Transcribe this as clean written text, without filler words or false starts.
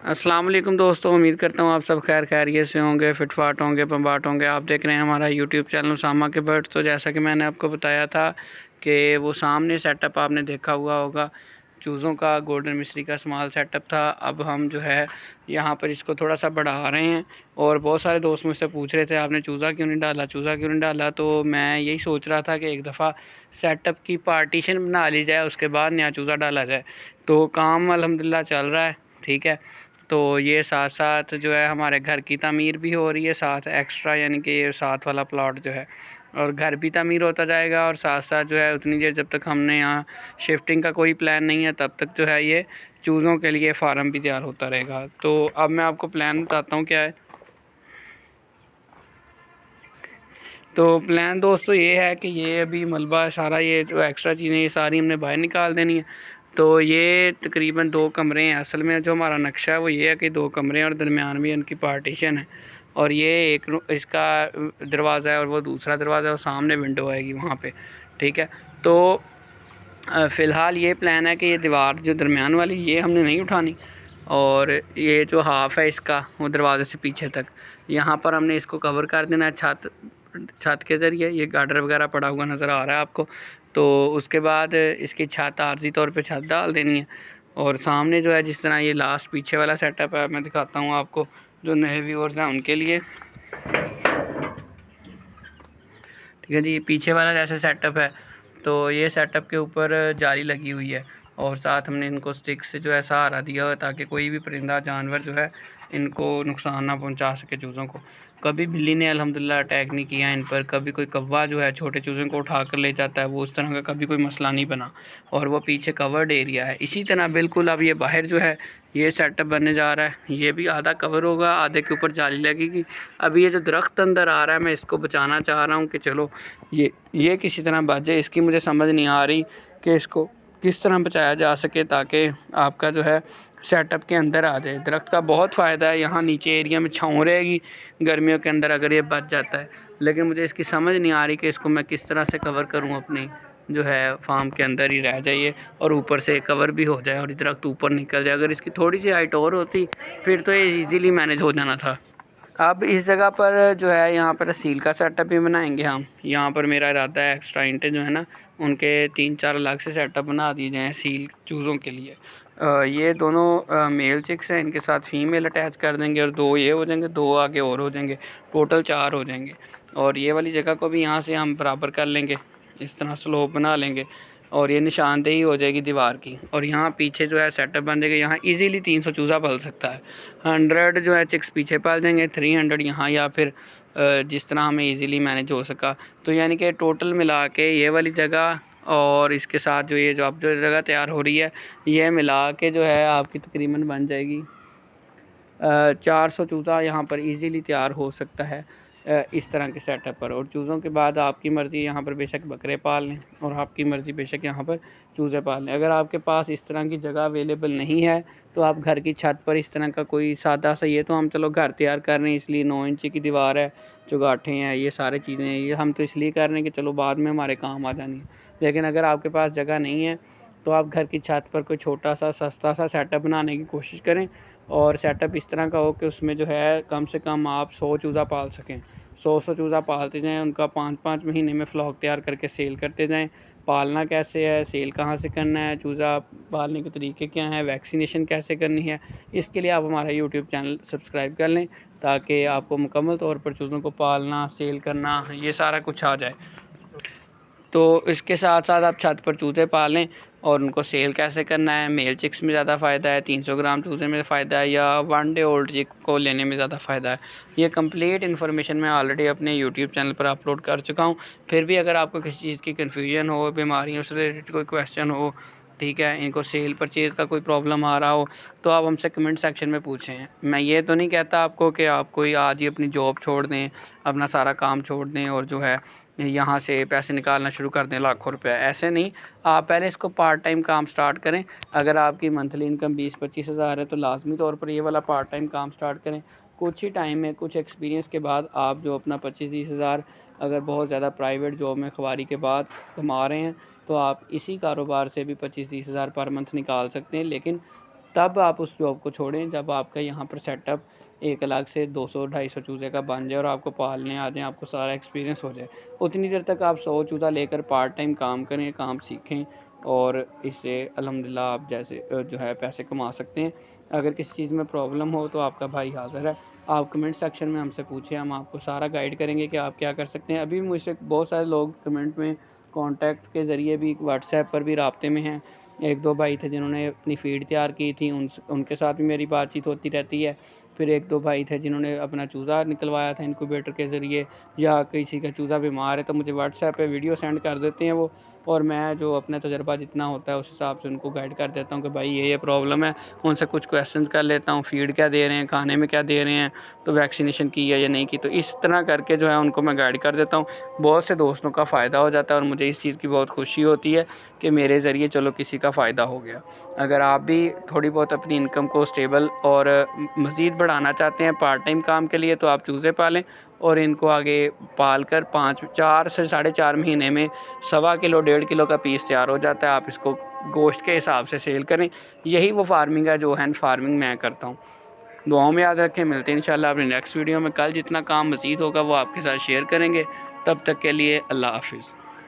अस्सलाम वालेकुम दोस्तों, उम्मीद करता हूँ आप सब खैर खैरियत से होंगे, फिटफाट होंगे, पंबाट होंगे। आप देख रहे हैं हमारा यूट्यूब चैनल उसामा के बर्ड्स। तो जैसा कि मैंने आपको बताया था कि वो सामने सेटअप आपने देखा हुआ होगा, चूज़ों का गोल्डन मिस्री का स्मॉल सेटअप था। अब हम जो है यहाँ पर इसको थोड़ा सा बढ़ा रहे हैं। और बहुत सारे दोस्त मुझसे पूछ रहे थे आपने चूज़ा क्यों नहीं डाला, चूज़ा क्यों नहीं डाला। तो मैं यही सोच रहा था कि एक दफ़ा सेटअप की पार्टीशन बना ली जाए, उसके बाद नया चूज़ा डाला जाए। तो काम अल्हम्दुलिल्लाह चल रहा है, ठीक है। तो ये साथ साथ जो है हमारे घर की तामीर भी हो रही है, साथ एक्स्ट्रा यानी कि ये साथ वाला प्लॉट जो है, और घर भी तामीर होता जाएगा। और साथ साथ जो है उतनी देर जब तक हमने यहाँ शिफ्टिंग का कोई प्लान नहीं है, तब तक जो है ये चूज़ों के लिए फार्म भी तैयार होता रहेगा। तो अब मैं आपको प्लान बताता हूँ क्या है। तो प्लान दोस्तों ये है कि ये अभी मलबा सारा, ये जो एक्स्ट्रा चीज़ें ये सारी हमने बाहर निकाल देनी है। तो ये तकरीबन 2 कमरे हैं। असल में जो हमारा नक्शा है वो ये है कि 2 कमरे हैं और दरमियान में इनकी पार्टीशन है। और ये एक इसका दरवाज़ा है और वो दूसरा दरवाज़ा है, और सामने विंडो आएगी वहाँ पे, ठीक है। तो फ़िलहाल ये प्लान है कि ये दीवार जो दरमियान वाली ये हमने नहीं उठानी, और ये जो हाफ़ है इसका वो दरवाज़े से पीछे तक यहाँ पर हमने इसको कवर कर देना है छत के ज़रिए। ये गार्डर वगैरह पड़ा हुआ नज़र आ रहा है आपको। तो उसके बाद इसकी छत आर्जी तौर पे छत डाल देनी है। और सामने जो है जिस तरह ये लास्ट पीछे वाला सेटअप है, मैं दिखाता हूँ आपको जो नए व्यूअर्स हैं उनके लिए, ठीक है जी। पीछे वाला जैसे सेटअप है, तो ये सेटअप के ऊपर जाली लगी हुई है, और साथ हमने इनको स्टिक से जो है सहारा दिया हुआ है ताकि कोई भी परिंदा जानवर जो है इनको नुकसान ना पहुंचा सके चूज़ों को। कभी बिल्ली ने अल्हम्दुलिल्लाह अटैक नहीं किया इन पर, कभी कोई कौवा जो है छोटे चूज़ों को उठा कर ले जाता है, वो उस तरह का कभी कोई मसला नहीं बना। और वो पीछे कवर्ड एरिया है। इसी तरह बिल्कुल अब ये बाहर जो है ये सेटअप बनने जा रहा है। ये भी आधा कवर होगा, आधे के ऊपर जाली लगेगी। अभी ये जो दरख्त अंदर आ रहा है मैं इसको बचाना चाह रहा हूँ कि चलो ये किसी तरह बच जाए। इसकी मुझे समझ नहीं आ रही कि इसको किस तरह बचाया जा सके ताकि आपका जो है सेटअप के अंदर आ जाए। दरख्त का बहुत फ़ायदा है, यहाँ नीचे एरिया में छाँव रहेगी गर्मियों के अंदर अगर ये बच जाता है। लेकिन मुझे इसकी समझ नहीं आ रही कि इसको मैं किस तरह से कवर करूँ, अपनी जो है फार्म के अंदर ही रह जाइए और ऊपर से कवर भी हो जाए और दरख्त ऊपर निकल जाए। अगर इसकी थोड़ी सी हाइट और होती फिर तो ये ईज़िली मैनेज हो जाना था। अब इस जगह पर जो है यहाँ पर सील का सेटअप भी बनाएंगे हम। यहाँ पर मेरा इरादा है एक्स्ट्रा ईंटें जो है ना उनके 3-4 अलग से सेटअप बना दिए जाएँ सील चूज़ों के लिए। ये दोनों मेल चिक्स हैं, इनके साथ फीमेल अटैच कर देंगे और 2 ये हो जाएंगे, 2 आगे और हो जाएंगे, टोटल 4 हो जाएंगे। और ये वाली जगह को भी यहाँ से हम बराबर कर लेंगे, इस तरह स्लोप बना लेंगे और ये निशानदेही हो जाएगी दीवार की। और यहाँ पीछे जो है सेटअप बन जाएगा, यहाँ इजीली 300 चूज़ा पल सकता है। 100 जो है चिक्स पीछे पाल देंगे, 300 यहाँ, या फिर जिस तरह हमें इजीली मैनेज हो सका। तो यानी कि टोटल मिला के ये वाली जगह और इसके साथ जो ये जो अब जो जगह तैयार हो रही है ये मिला के जो है आपकी तकरीबन बन जाएगी 400 चूज़ा यहाँ पर इजीली तैयार हो सकता है इस तरह के सेटअप पर। और चूज़ों के बाद आपकी मर्ज़ी, यहाँ पर बेशक बकरे पाल लें और आपकी मर्ज़ी बेशक यहाँ पर चूज़े पाल लें। अगर आपके पास इस तरह की जगह अवेलेबल नहीं है तो आप घर की छत पर इस तरह का कोई सादा सा, ये तो हम चलो घर तैयार कर रहे हैं इसलिए 9 इंची की दीवार है, चुगाठें हैं, ये सारी चीज़ें हैं, ये हम तो इसलिए कर रहे हैं कि चलो बाद में हमारे काम आ जानी है। लेकिन अगर आपके पास जगह नहीं है तो आप घर की छत पर कोई छोटा सा सस्ता सा सेटअप बनाने की कोशिश करें। और सेटअप इस तरह का हो कि उसमें जो है कम से कम आप 100 चूज़ा पाल सकें। 100 चूज़ा पालते जाएँ, उनका 5-5 महीने में फ्लॉक तैयार करके सेल करते जाएँ। पालना कैसे है, सेल कहाँ से करना है, चूज़ा पालने के तरीके क्या हैं, वैक्सीनेशन कैसे करनी है, इसके लिए आप हमारा यूट्यूब चैनल सब्सक्राइब कर लें ताकि आपको मुकम्मल तौर पर चूज़ों को पालना, सेल करना, ये सारा कुछ आ जाए। तो इसके साथ साथ आप छत पर चूज़े पालें और उनको सेल कैसे करना है। मेल चिक्स में ज़्यादा फ़ायदा है, 300 ग्राम चूज़े में फ़ायदा है, या 1 डे ओल्ड चिक को लेने में ज़्यादा फ़ायदा है। ये कंप्लीट इन्फॉर्मेशन मैं ऑलरेडी अपने यूट्यूब चैनल पर अपलोड कर चुका हूँ। फिर भी अगर आपको किसी चीज़ की कन्फ्यूजन हो, बीमारियों से रिलेटेड कोई क्वेश्चन हो, ठीक है, इनको सेल परचेज़ का कोई प्रॉब्लम आ रहा हो, तो आप हमसे कमेंट सेक्शन में पूछें। मैं ये तो नहीं कहता आपको कि आप कोई आज ही अपनी जॉब छोड़ दें, अपना सारा काम छोड़ दें और जो है यहाँ से पैसे निकालना शुरू कर दें लाखों रुपए, ऐसे नहीं। आप पहले इसको पार्ट टाइम काम स्टार्ट करें। अगर आपकी मंथली इनकम 20-25 हज़ार है तो लाजमी तौर पर ये वाला पार्ट टाइम काम स्टार्ट करें। कुछ ही टाइम में, कुछ एक्सपीरियंस के बाद आप जो अपना 25-30 हज़ार अगर बहुत ज़्यादा प्राइवेट जॉब में ख्वारी के बाद कमा रहे हैं तो आप इसी कारोबार से भी 25-30 हज़ार पर मंथ निकाल सकते हैं। लेकिन तब आप उस जॉब को छोड़ें जब आपका यहाँ पर सेटअप 1 लाख से 200-250 चूज़े का बन जाए और आपको पालने आ जाएँ, आपको सारा एक्सपीरियंस हो जाए। उतनी देर तक आप 100 चूज़ा लेकर पार्ट टाइम काम करें, काम सीखें और इससे अल्हम्दुलिल्लाह आप जैसे जो है पैसे कमा सकते हैं। अगर किसी चीज़ में प्रॉब्लम हो तो आपका भाई हाज़िर है। आप कमेंट सेक्शन में हमसे पूछें, हम आपको सारा गाइड करेंगे कि आप क्या कर सकते हैं। अभी मुझसे बहुत सारे लोग कमेंट में कॉन्टैक्ट के ज़रिए भी व्हाट्सएप पर भी राब्ते में हैं। 1-2 भाई थे जिन्होंने अपनी फ़ीड तैयार की थी, उनके साथ भी मेरी बातचीत होती रहती है। फिर 1-2 भाई थे जिन्होंने अपना चूज़ा निकलवाया था इनक्यूबेटर के ज़रिए, या किसी का चूज़ा बीमार है तो मुझे व्हाट्सएप पे वीडियो सेंड कर देते हैं वो, और मैं जो अपना तजुर्बा जितना होता है उस हिसाब से उनको गाइड कर देता हूँ कि भाई ये प्रॉब्लम है। उनसे कुछ क्वेश्चंस कर लेता हूँ, फ़ीड क्या दे रहे हैं, खाने में क्या दे रहे हैं, तो वैक्सीनेशन की है या नहीं की, तो इस तरह करके जो है उनको मैं गाइड कर देता हूँ। बहुत से दोस्तों का फ़ायदा हो जाता है और मुझे इस चीज़ की बहुत खुशी होती है कि मेरे ज़रिए चलो किसी का फ़ायदा हो गया। अगर आप भी थोड़ी बहुत अपनी इनकम को स्टेबल और मज़ीद बढ़ाना चाहते हैं पार्ट टाइम काम के लिए, तो आप चूज़े पालें और इनको आगे पाल कर 4 से 4.5 महीने में 1.25 किलो 1.5 किलो का पीस तैयार हो जाता है। आप इसको गोश्त के हिसाब से सेल करें। यही वो फार्मिंग है जो हैंड फार्मिंग मैं करता हूँ। दुआओं में याद रखें। मिलते हैं इंशाल्लाह अपनी नेक्स्ट वीडियो में। कल जितना काम मज़ीद होगा वो आपके साथ शेयर करेंगे। तब तक के लिए अल्लाह हाफ़िज़।